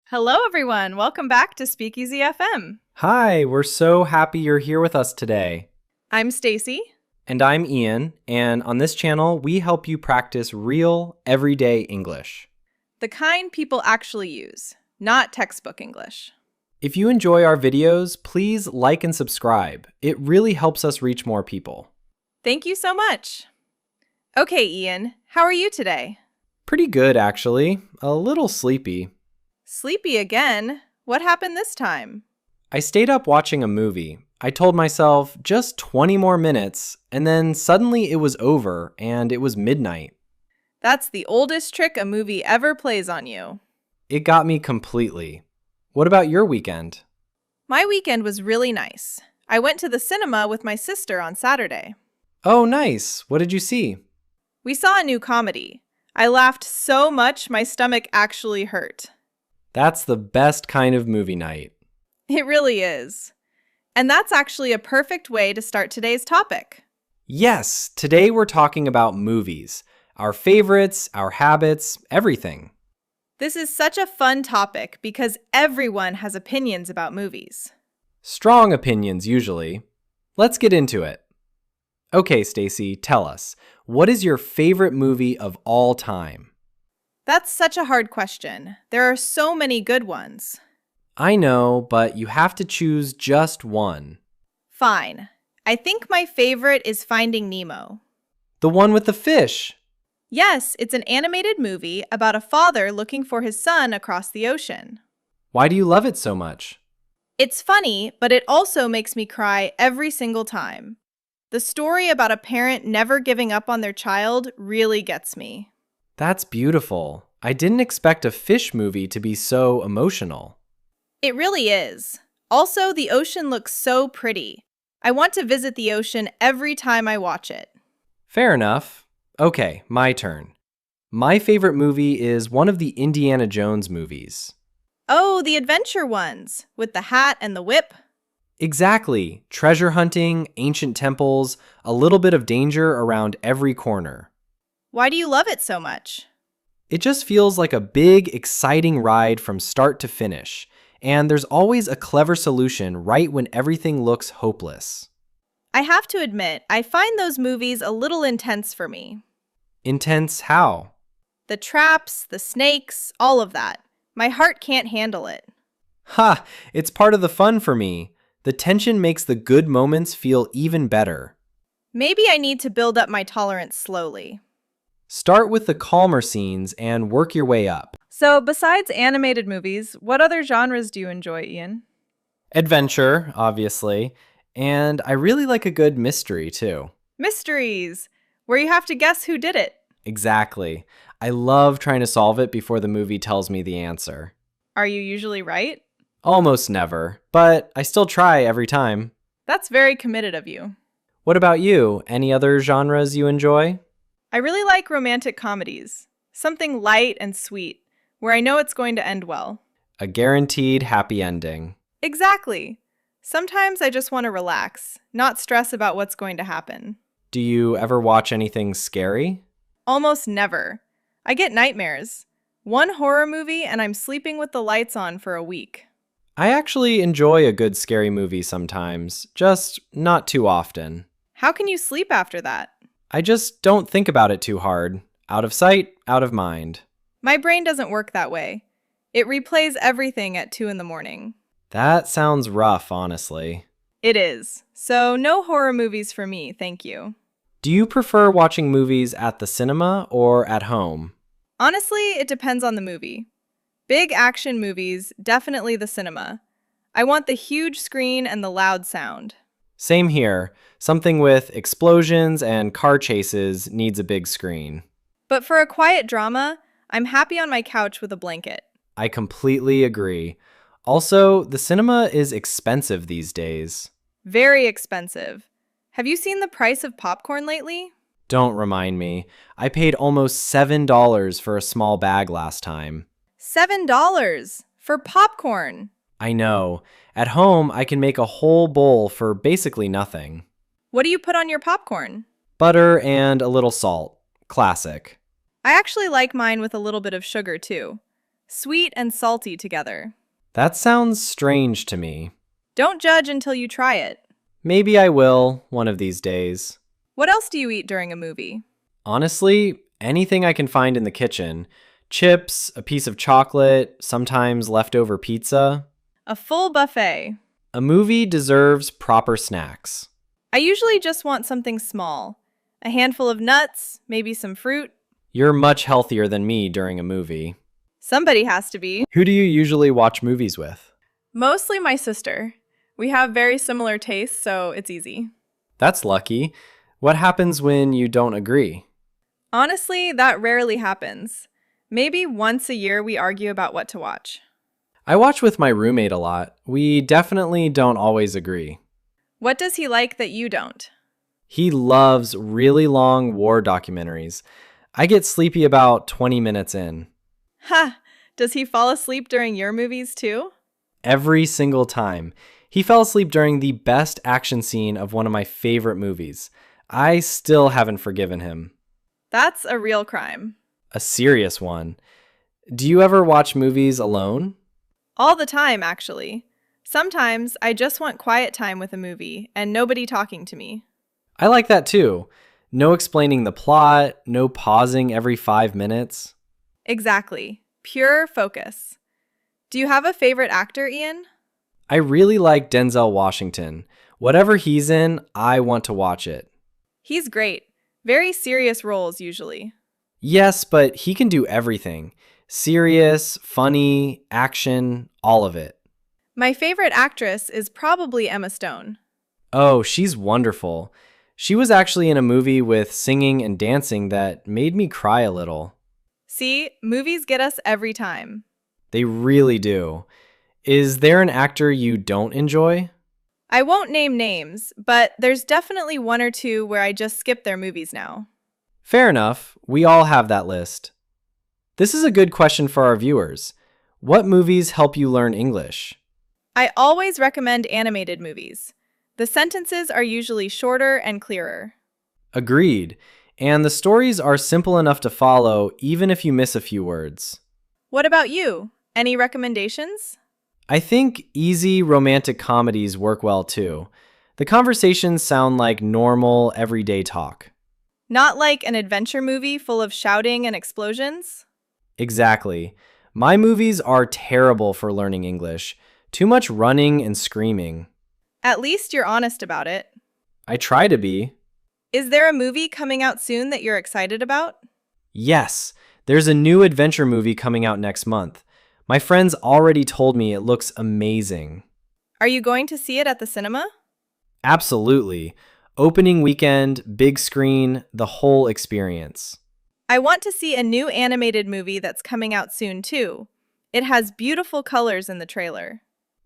Hello, everyone. Welcome back to SpeakEasy FM. Hi, we're so happy you're here with us today. I'm Stacy. And I'm Ian, and on this channel, we help you practice real, everyday English. The kind people actually use, not textbook English. If you enjoy our videos, please like and subscribe. It really helps us reach more people. Thank you so much. Okay, Ian, how are you today? Pretty good, actually. A little sleepy. Sleepy again? What happened this time? I stayed up watching a movie. I told myself just 20 more minutes, and then suddenly it was over, and it was midnight. That's the oldest trick a movie ever plays on you. It got me completely. What about your weekend? My weekend was really nice. I went to the cinema with my sister on Saturday. Oh, nice. What did you see? We saw a new comedy. I laughed so much my stomach actually hurt. That's the best kind of movie night. It really is. And that's actually a perfect way to start today's topic. Yes, today we're talking about movies. Our favorites, our habits, everything. This is such a fun topic because everyone has opinions about movies. Strong opinions, usually. Let's get into it. Okay, Stacy, tell us, what is your favorite movie of all time? That's such a hard question. There are so many good ones. I know, but you have to choose just one. Fine. I think my favorite is Finding Nemo. The one with the fish. Yes, it's an animated movie about a father looking for his son across the ocean. Why do you love it so much? It's funny, but it also makes me cry every single time. The story about a parent never giving up on their child really gets me. That's beautiful. I didn't expect a fish movie to be so emotional. It really is. Also, the ocean looks so pretty. I want to visit the ocean every time I watch it. Fair enough. Okay, my turn. My favorite movie is one of the Indiana Jones movies. Oh, the adventure ones, with the hat and the whip. Exactly. Treasure hunting, ancient temples, a little bit of danger around every corner. Why do you love it so much? It just feels like a big, exciting ride from start to finish, and there's always a clever solution right when everything looks hopeless. I have to admit, I find those movies a little intense for me. Intense how? The traps, the snakes, all of that. My heart can't handle it. Ha! It's part of the fun for me. The tension makes the good moments feel even better. Maybe I need to build up my tolerance slowly. Start with the calmer scenes and work your way up. So, besides animated movies, what other genres do you enjoy, Ian? Adventure, obviously, and I really like a good mystery, too. Mysteries, where you have to guess who did it. Exactly. I love trying to solve it before the movie tells me the answer. Are you usually right? Almost never, but I still try every time. That's very committed of you. What about you? Any other genres you enjoy? I really like romantic comedies. Something light and sweet, where I know it's going to end well. A guaranteed happy ending. Exactly. Sometimes I just want to relax, not stress about what's going to happen. Do you ever watch anything scary? Almost never. I get nightmares. One horror movie and I'm sleeping with the lights on for a week. I actually enjoy a good scary movie sometimes, just not too often. How can you sleep after that? I just don't think about it too hard. Out of sight, out of mind. My brain doesn't work that way. It replays everything at 2 in the morning. That sounds rough, honestly. It is. So no horror movies for me, thank you. Do you prefer watching movies at the cinema or at home? Honestly, it depends on the movie. Big action movies, definitely the cinema. I want the huge screen and the loud sound. Same here. Something with explosions and car chases needs a big screen. But for a quiet drama, I'm happy on my couch with a blanket. I completely agree. Also, the cinema is expensive these days. Very expensive. Have you seen the price of popcorn lately? Don't remind me. I paid almost $7 for a small bag last time. $7 for popcorn. I know. At home, I can make a whole bowl for basically nothing. What do you put on your popcorn? Butter and a little salt. Classic. I actually like mine with a little bit of sugar too. Sweet and salty together. That sounds strange to me. Don't judge until you try it. Maybe I will one of these days. What else do you eat during a movie? Honestly, anything I can find in the kitchen. Chips, a piece of chocolate, sometimes leftover pizza. A full buffet. A movie deserves proper snacks. I usually just want something small. A handful of nuts, maybe some fruit. You're much healthier than me during a movie. Somebody has to be. Who do you usually watch movies with? Mostly my sister. We have very similar tastes, so it's easy. That's lucky. What happens when you don't agree? Honestly, that rarely happens. Maybe once a year we argue about what to watch. I watch with my roommate a lot. We definitely don't always agree. What does he like that you don't? He loves really long war documentaries. I get sleepy about 20 minutes in. Ha! Does he fall asleep during your movies too? Every single time. He fell asleep during the best action scene of one of my favorite movies. I still haven't forgiven him. That's a real crime. A serious one. Do you ever watch movies alone? All the time, actually. Sometimes I just want quiet time with a movie and nobody talking to me. I like that too. No explaining the plot, no pausing every 5 minutes. Exactly. Pure focus. Do you have a favorite actor, Ian? I really like Denzel Washington. Whatever he's in, I want to watch it. He's great. Very serious roles, usually. Yes, but he can do everything. Serious, funny, action, all of it. My favorite actress is probably Emma Stone. Oh, she's wonderful. She was actually in a movie with singing and dancing that made me cry a little. See, movies get us every time. They really do. Is there an actor you don't enjoy? I won't name names, but there's definitely one or two where I just skip their movies now. Fair enough. We all have that list. This is a good question for our viewers. What movies help you learn English? I always recommend animated movies. The sentences are usually shorter and clearer. Agreed. And the stories are simple enough to follow even if you miss a few words. What about you? Any recommendations? I think easy romantic comedies work well too. The conversations sound like normal, everyday talk. Not like an adventure movie full of shouting and explosions? Exactly. My movies are terrible for learning English. Too much running and screaming. At least you're honest about it. I try to be. Is there a movie coming out soon that you're excited about? Yes, there's a new adventure movie coming out next month. My friends already told me it looks amazing. Are you going to see it at the cinema? Absolutely. Opening weekend, big screen, the whole experience. I want to see a new animated movie that's coming out soon too. It has beautiful colors in the trailer.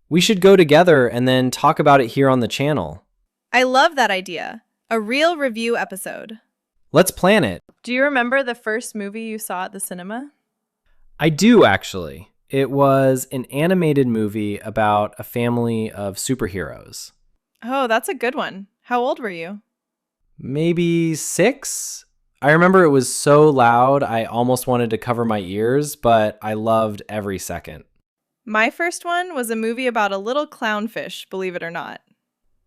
We should go together and then talk about it here on the channel. I love that idea. A real review episode. Let's plan it. Do you remember the first movie you saw at the cinema? I do, actually. It was an animated movie about a family of superheroes. Oh, that's a good one. How old were you? Maybe 6? I remember it was so loud I almost wanted to cover my ears, but I loved every second. My first one was a movie about a little clownfish, believe it or not.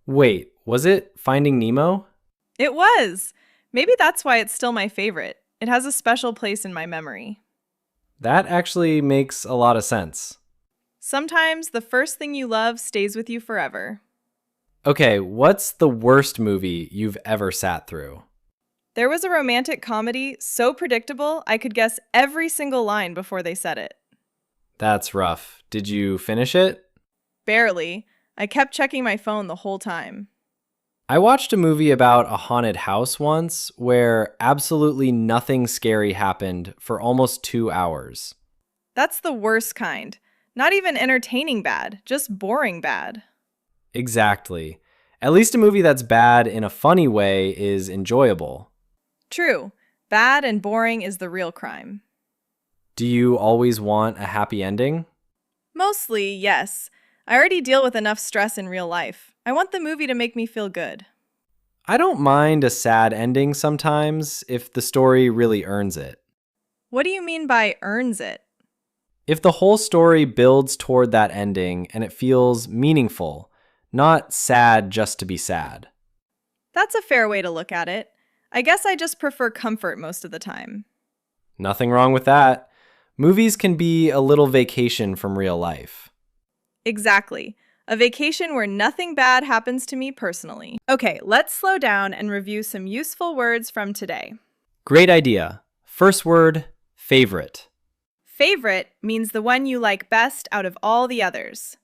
Wait, was it Finding Nemo? It was! Maybe that's why it's still my favorite. It has a special place in my memory. That actually makes a lot of sense. Sometimes the first thing you love stays with you forever. Okay, what's the worst movie you've ever sat through? There was a romantic comedy so predictable I could guess every single line before they said it. That's rough. Did you finish it? Barely. I kept checking my phone the whole time. I watched a movie about a haunted house once where absolutely nothing scary happened for almost 2 hours. That's the worst kind. Not even entertaining bad, just boring bad. Exactly. At least a movie that's bad in a funny way is enjoyable. True. Bad and boring is the real crime. Do you always want a happy ending? Mostly, yes. I already deal with enough stress in real life. I want the movie to make me feel good. I don't mind a sad ending sometimes if the story really earns it. What do you mean by earns it? If the whole story builds toward that ending and it feels meaningful, not sad just to be sad. That's a fair way to look at it. I guess I just prefer comfort most of the time. Nothing wrong with that. Movies can be a little vacation from real life. Exactly. A vacation where nothing bad happens to me personally. Okay, let's slow down and review some useful words from today. Great idea. First word, favorite. Favorite means the one you like best out of all the others.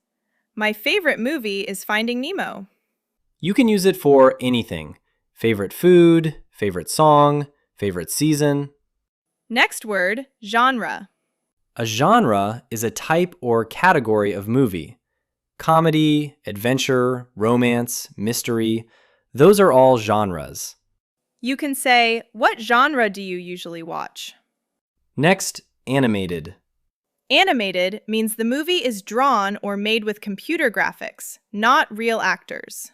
My favorite movie is Finding Nemo. You can use it for anything. Favorite food, favorite song, favorite season. Next word, genre. A genre is a type or category of movie. Comedy, adventure, romance, mystery, those are all genres. You can say, what genre do you usually watch? Next, animated. Animated means the movie is drawn or made with computer graphics, not real actors.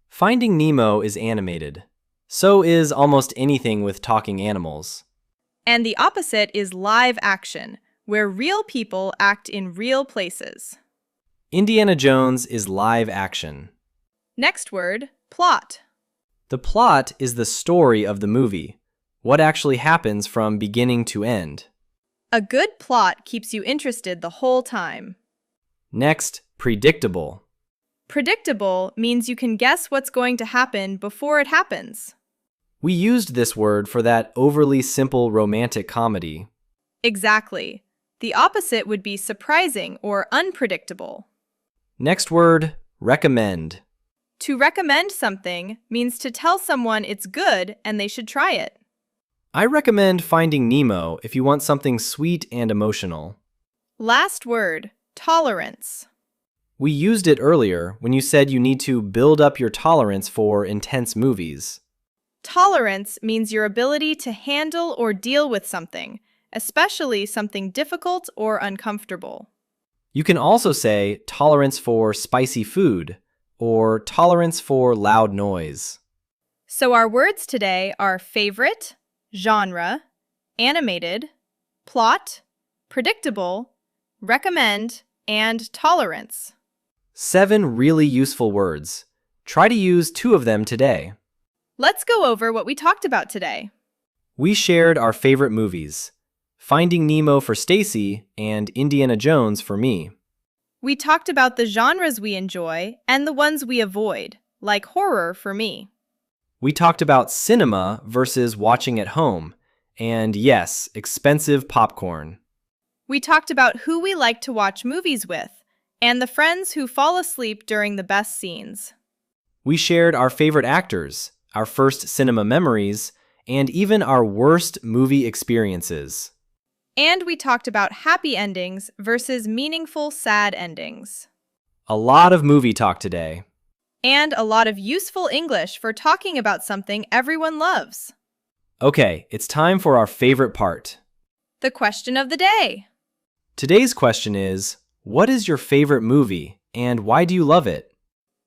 Finding Nemo is animated. So is almost anything with talking animals. And the opposite is live action, where real people act in real places. Indiana Jones is live action. Next word, plot. The plot is the story of the movie, what actually happens from beginning to end. A good plot keeps you interested the whole time. Next, predictable. Predictable means you can guess what's going to happen before it happens. We used this word for that overly simple romantic comedy. Exactly. The opposite would be surprising or unpredictable. Next word, recommend. To recommend something means to tell someone it's good and they should try it. I recommend Finding Nemo if you want something sweet and emotional. Last word, tolerance. We used it earlier when you said you need to build up your tolerance for intense movies. Tolerance means your ability to handle or deal with something, especially something difficult or uncomfortable. You can also say tolerance for spicy food or tolerance for loud noise. So our words today are favorite, genre, animated, plot, predictable, recommend, and tolerance. 7 really useful words. Try to use 2 of them today. Let's go over what we talked about today. We shared our favorite movies. Finding Nemo for Stacy and Indiana Jones for me. We talked about the genres we enjoy and the ones we avoid, like horror for me. We talked about cinema versus watching at home, and yes, expensive popcorn. We talked about who we like to watch movies with, and the friends who fall asleep during the best scenes. We shared our favorite actors, our first cinema memories, and even our worst movie experiences. And we talked about happy endings versus meaningful sad endings. A lot of movie talk today. And a lot of useful English for talking about something everyone loves. Okay, it's time for our favorite part. The question of the day. Today's question is, what is your favorite movie and why do you love it?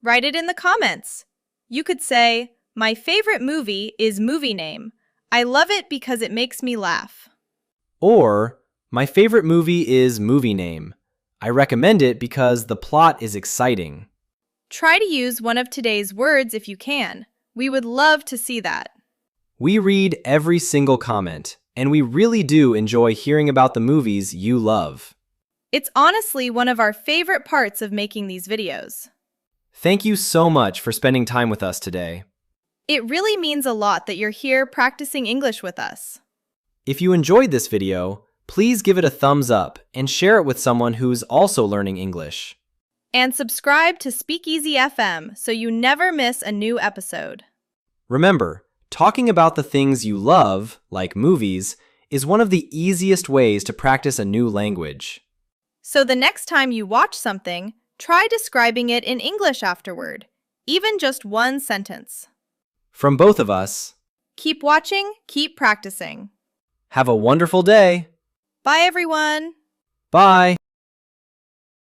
Write it in the comments. You could say, my favorite movie is movie name. I love it because it makes me laugh. Or, my favorite movie is movie name. I recommend it because the plot is exciting. Try to use one of today's words if you can. We would love to see that. We read every single comment, and we really do enjoy hearing about the movies you love. It's honestly one of our favorite parts of making these videos. Thank you so much for spending time with us today. It really means a lot that you're here practicing English with us. If you enjoyed this video, please give it a thumbs up and share it with someone who's also learning English. And subscribe to SpeakEasy FM so you never miss a new episode. Remember, talking about the things you love, like movies, is one of the easiest ways to practice a new language. So the next time you watch something, try describing it in English afterward, even just one sentence. From both of us, Keep watching, keep practicing. have a wonderful day. Bye, everyone. Bye.